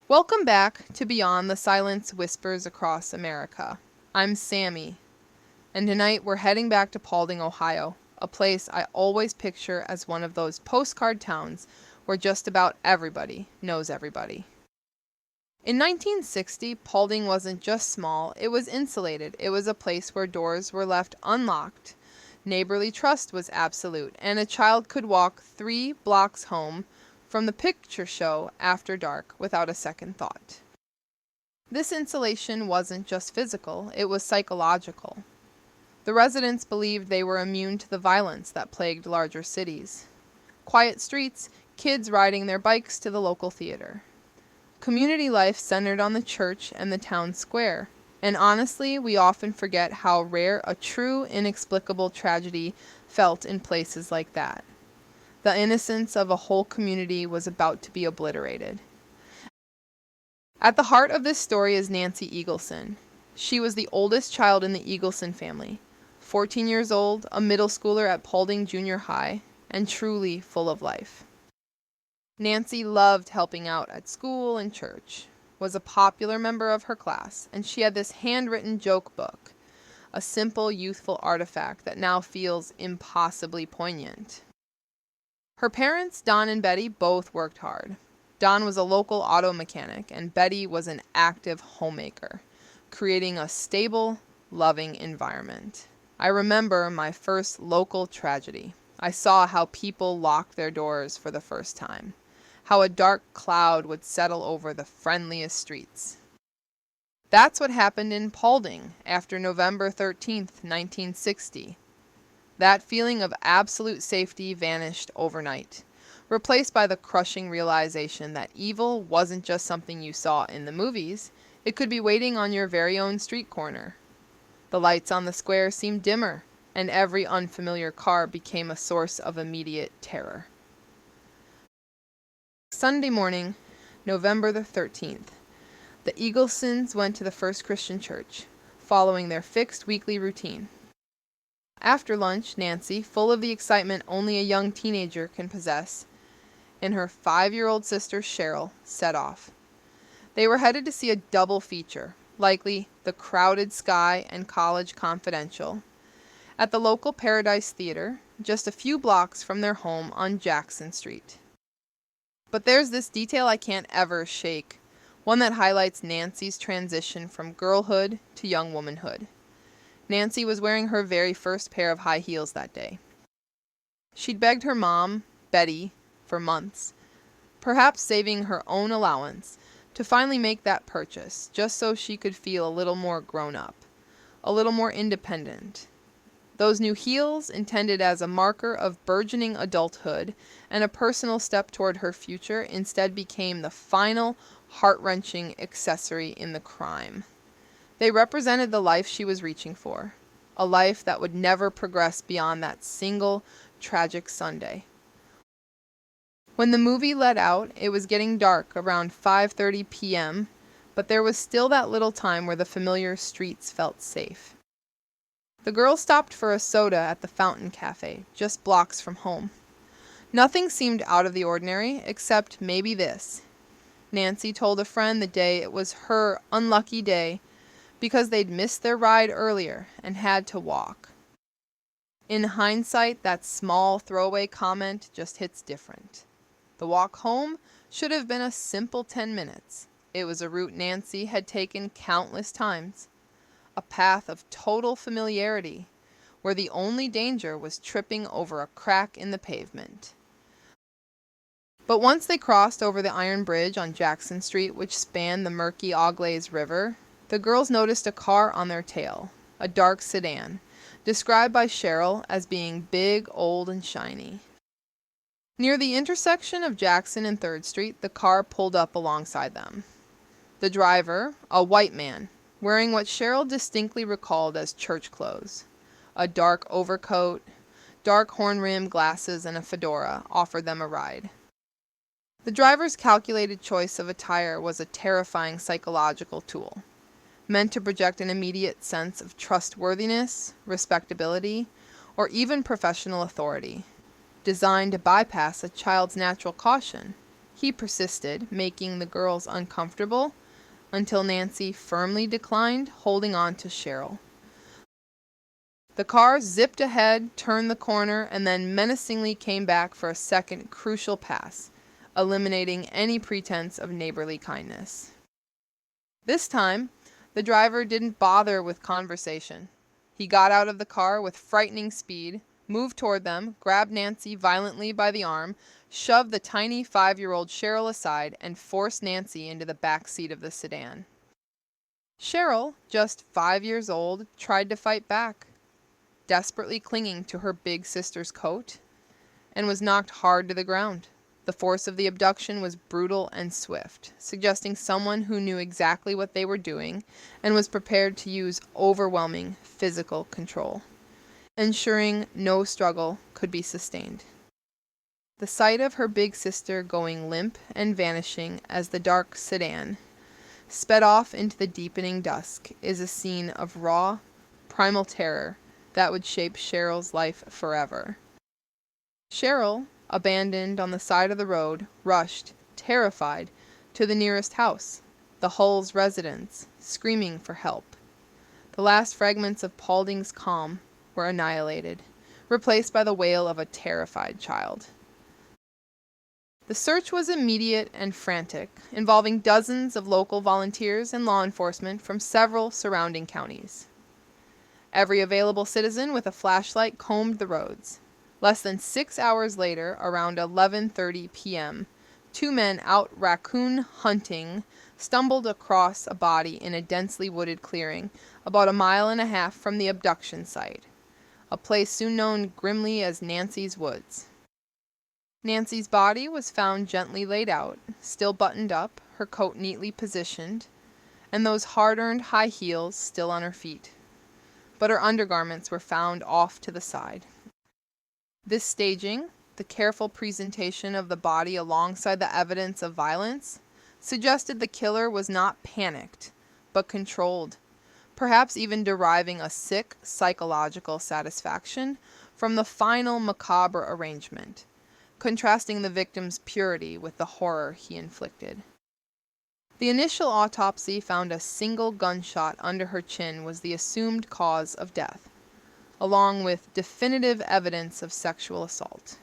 Welcome back to Beyond the Silence Whispers Across America. I'm Sammy, and tonight we're heading back to Paulding, Ohio, a place I always picture as one of those postcard towns where just about everybody knows everybody. In 1960, Paulding wasn't just small, it was insulated. It was a place where doors were left unlocked, neighborly trust was absolute, and a child could walk 3 blocks home from the picture show after dark without a second thought. This insulation wasn't just physical, it was psychological. The residents believed they were immune to the violence that plagued larger cities. Quiet streets, kids riding their bikes to the local theater. Community life centered on the church and the town square. And honestly, we often forget how rare a true, inexplicable tragedy felt in places like that. The innocence of a whole community was about to be obliterated. At the heart of this story is Nancy Eagleson. She was the oldest child in the Eagleson family, 14 years old, a middle schooler at Paulding Junior High, and truly full of life. Nancy loved helping out at school and church, was a popular member of her class, and she had this handwritten joke book, a simple, youthful artifact that now feels impossibly poignant. Her parents, Don and Betty, both worked hard. Don was a local auto mechanic, and Betty was an active homemaker, creating a stable, loving environment. I remember my first local tragedy. I saw how people locked their doors for the first time, how a dark cloud would settle over the friendliest streets. That's what happened in Paulding after November 13th, 1960. That feeling of absolute safety vanished overnight, replaced by the crushing realization that evil wasn't just something you saw in the movies, it could be waiting on your very own street corner. The lights on the square seemed dimmer, and every unfamiliar car became a source of immediate terror. Sunday morning, November the 13th, the Eaglesons went to the First Christian Church, following their fixed weekly routine. After lunch, Nancy, full of the excitement only a young teenager can possess, and her 5-year-old sister Cheryl set off. They were headed to see a double feature, likely The Crowded Sky and College Confidential, at the local Paradise Theater, just a few blocks from their home on Jackson Street. But there's this detail I can't ever shake, one that highlights Nancy's transition from girlhood to young womanhood. Nancy was wearing her very first pair of high heels that day. She'd begged her mom, Betty, for months, perhaps saving her own allowance, to finally make that purchase, just so she could feel a little more grown up, a little more independent. Those new heels, intended as a marker of burgeoning adulthood and a personal step toward her future, instead became the final, heart-wrenching accessory in the crime. They represented the life she was reaching for, a life that would never progress beyond that single, tragic Sunday. When the movie let out, it was getting dark around 5:30 p.m., but there was still that little time where the familiar streets felt safe. The girls stopped for a soda at the Fountain Cafe, just blocks from home. Nothing seemed out of the ordinary, except maybe this. Nancy told a friend the day it was her unlucky day, because they'd missed their ride earlier and had to walk. In hindsight, that small throwaway comment just hits different. The walk home should have been a simple 10 minutes. It was a route Nancy had taken countless times. A path of total familiarity, where the only danger was tripping over a crack in the pavement. But once they crossed over the iron bridge on Jackson Street, which spanned the murky Auglaize River, the girls noticed a car on their tail, a dark sedan, described by Cheryl as being big, old, and shiny. Near the intersection of Jackson and 3rd Street, the car pulled up alongside them. The driver, a white man, wearing what Cheryl distinctly recalled as church clothes, a dark overcoat, dark horn-rimmed glasses, and a fedora, offered them a ride. The driver's calculated choice of attire was a terrifying psychological tool, meant to project an immediate sense of trustworthiness, respectability, or even professional authority. Designed to bypass a child's natural caution, He persisted, making the girls uncomfortable, until Nancy firmly declined, holding on to Cheryl. The car zipped ahead, turned the corner, and then menacingly came back for a second crucial pass, eliminating any pretense of neighborly kindness. This time, the driver didn't bother with conversation. He got out of the car with frightening speed, moved toward them, grabbed Nancy violently by the arm, shoved the tiny 5-year-old Cheryl aside, and forced Nancy into the back seat of the sedan. Cheryl, just 5 years old, tried to fight back, desperately clinging to her big sister's coat, and was knocked hard to the ground. The force of the abduction was brutal and swift, suggesting someone who knew exactly what they were doing and was prepared to use overwhelming physical control, ensuring no struggle could be sustained. The sight of her big sister going limp and vanishing as the dark sedan sped off into the deepening dusk is a scene of raw, primal terror that would shape Cheryl's life forever. Cheryl, abandoned on the side of the road, rushed, terrified, to the nearest house, the Hulls' residence, screaming for help. The last fragments of Paulding's calm were annihilated, replaced by the wail of a terrified child. The search was immediate and frantic, involving dozens of local volunteers and law enforcement from several surrounding counties. Every available citizen with a flashlight combed the roads. Less than 6 hours later, around 11:30 p.m., 2 men out raccoon hunting stumbled across a body in a densely wooded clearing about 1.5 miles from the abduction site, a place soon known grimly as Nancy's Woods. Nancy's body was found gently laid out, still buttoned up, her coat neatly positioned, and those hard-earned high heels still on her feet. But her undergarments were found off to the side. This staging, the careful presentation of the body alongside the evidence of violence, suggested the killer was not panicked, but controlled, perhaps even deriving a sick psychological satisfaction from the final macabre arrangement, contrasting the victim's purity with the horror he inflicted. The initial autopsy found a single gunshot under her chin was the assumed cause of death, along with definitive evidence of sexual assault.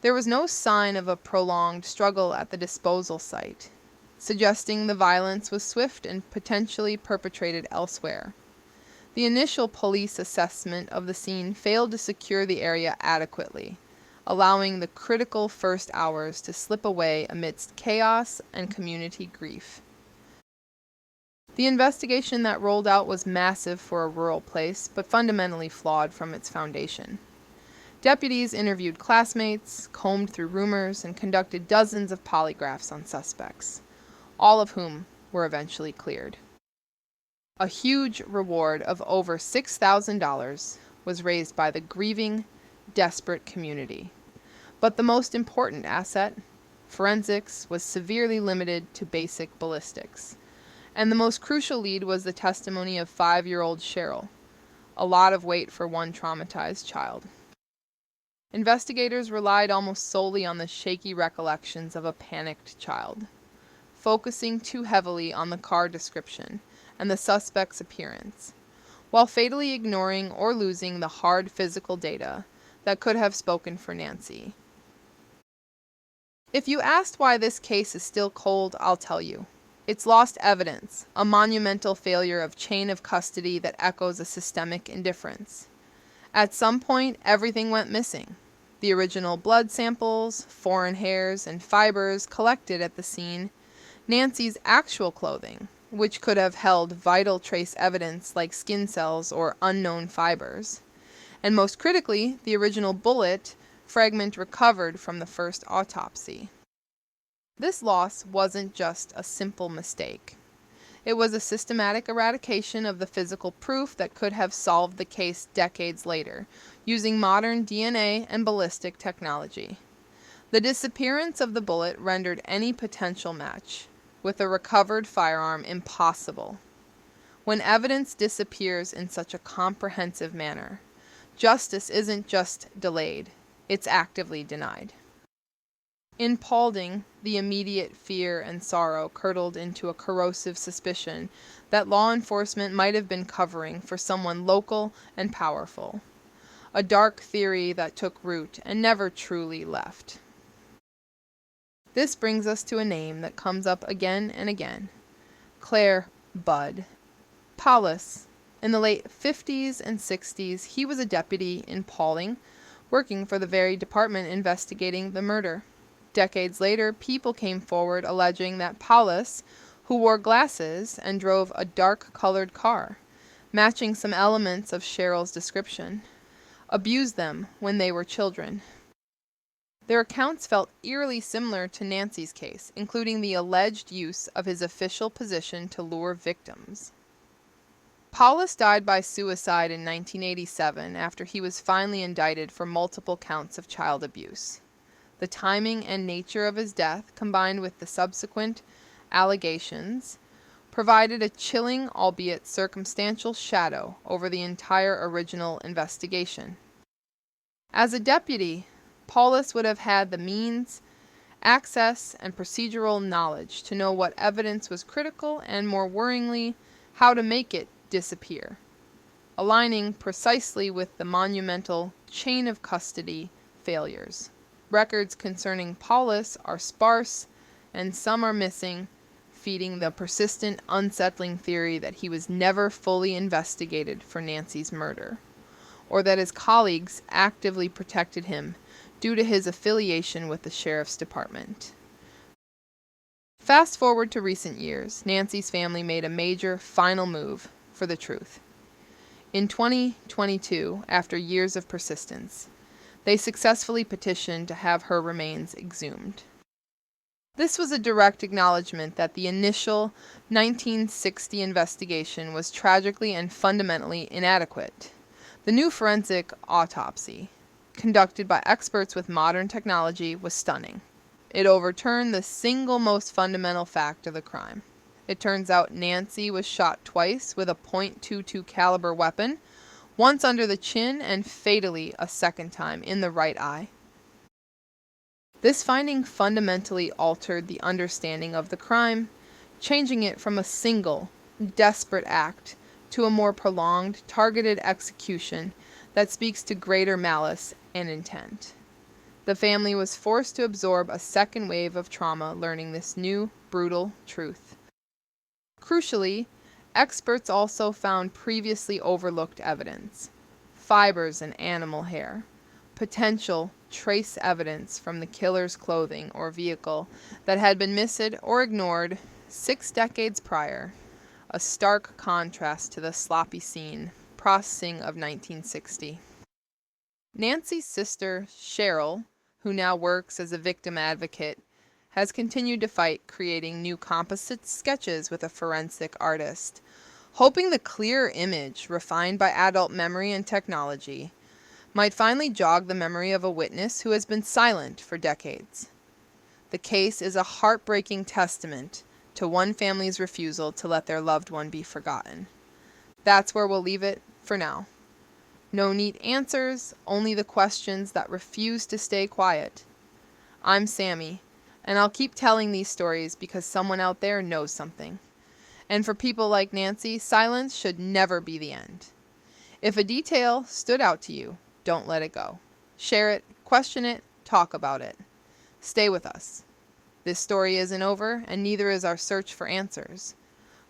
There was no sign of a prolonged struggle at the disposal site, suggesting the violence was swift and potentially perpetrated elsewhere. The initial police assessment of the scene failed to secure the area adequately, allowing the critical first hours to slip away amidst chaos and community grief. The investigation that rolled out was massive for a rural place, but fundamentally flawed from its foundation. Deputies interviewed classmates, combed through rumors, and conducted dozens of polygraphs on suspects, all of whom were eventually cleared. A huge reward of over $6,000 was raised by the grieving, desperate community. But the most important asset, forensics, was severely limited to basic ballistics. And the most crucial lead was the testimony of 5-year-old Cheryl, a lot of weight for one traumatized child. Investigators relied almost solely on the shaky recollections of a panicked child, focusing too heavily on the car description and the suspect's appearance, while fatally ignoring or losing the hard physical data that could have spoken for Nancy. If you asked why this case is still cold, I'll tell you. It's lost evidence, a monumental failure of chain of custody that echoes a systemic indifference. At some point, everything went missing. The original blood samples, foreign hairs, and fibers collected at the scene, Nancy's actual clothing, which could have held vital trace evidence like skin cells or unknown fibers, and most critically, the original bullet fragment recovered from the first autopsy. This loss wasn't just a simple mistake. It was a systematic eradication of the physical proof that could have solved the case decades later, using modern DNA and ballistic technology. The disappearance of the bullet rendered any potential match with a recovered firearm impossible. When evidence disappears in such a comprehensive manner, justice isn't just delayed, it's actively denied. In Paulding, the immediate fear and sorrow curdled into a corrosive suspicion that law enforcement might have been covering for someone local and powerful. A dark theory that took root and never truly left. This brings us to a name that comes up again and again. Clair Bud. Paulus. In the late 50s and 60s, he was a deputy in Paulding, working for the very department investigating the murder. Decades later, people came forward alleging that Paulus, who wore glasses and drove a dark-colored car, matching some elements of Cheryl's description, abused them when they were children. Their accounts felt eerily similar to Nancy's case, including the alleged use of his official position to lure victims. Paulus died by suicide in 1987 after he was finally indicted for multiple counts of child abuse. The timing and nature of his death, combined with the subsequent allegations, provided a chilling, albeit circumstantial, shadow over the entire original investigation. As a deputy, Paulus would have had the means, access, and procedural knowledge to know what evidence was critical and, more worryingly, how to make it disappear, aligning precisely with the monumental chain of custody failures. Records concerning Paulus are sparse, and some are missing, feeding the persistent, unsettling theory that he was never fully investigated for Nancy's murder, or that his colleagues actively protected him due to his affiliation with the sheriff's department. Fast forward to recent years, Nancy's family made a major, final move for the truth. In 2022, after years of persistence, they successfully petitioned to have her remains exhumed. This was a direct acknowledgement that the initial 1960 investigation was tragically and fundamentally inadequate. The new forensic autopsy, conducted by experts with modern technology, was stunning. It overturned the single most fundamental fact of the crime. It turns out Nancy was shot twice with a .22 caliber weapon, once under the chin and fatally a second time in the right eye. This finding fundamentally altered the understanding of the crime, changing it from a single, desperate act to a more prolonged, targeted execution that speaks to greater malice and intent. The family was forced to absorb a second wave of trauma learning this new, brutal truth. Crucially, experts also found previously overlooked evidence: fibers in animal hair, potential trace evidence from the killer's clothing or vehicle that had been missed or ignored 6 decades prior, a stark contrast to the sloppy scene processing of 1960. Nancy's sister, Cheryl, who now works as a victim advocate, has continued to fight, creating new composite sketches with a forensic artist, hoping the clear image, refined by adult memory and technology, might finally jog the memory of a witness who has been silent for decades. The case is a heartbreaking testament to one family's refusal to let their loved one be forgotten. That's where we'll leave it for now. No neat answers, only the questions that refuse to stay quiet. I'm Sammy, and I'll keep telling these stories because someone out there knows something. And for people like Nancy, silence should never be the end. If a detail stood out to you, don't let it go. Share it, question it, talk about it. Stay with us. This story isn't over, and neither is our search for answers.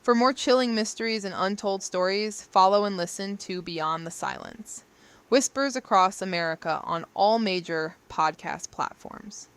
For more chilling mysteries and untold stories, follow and listen to Beyond the Silence. Whispers across America on all major podcast platforms.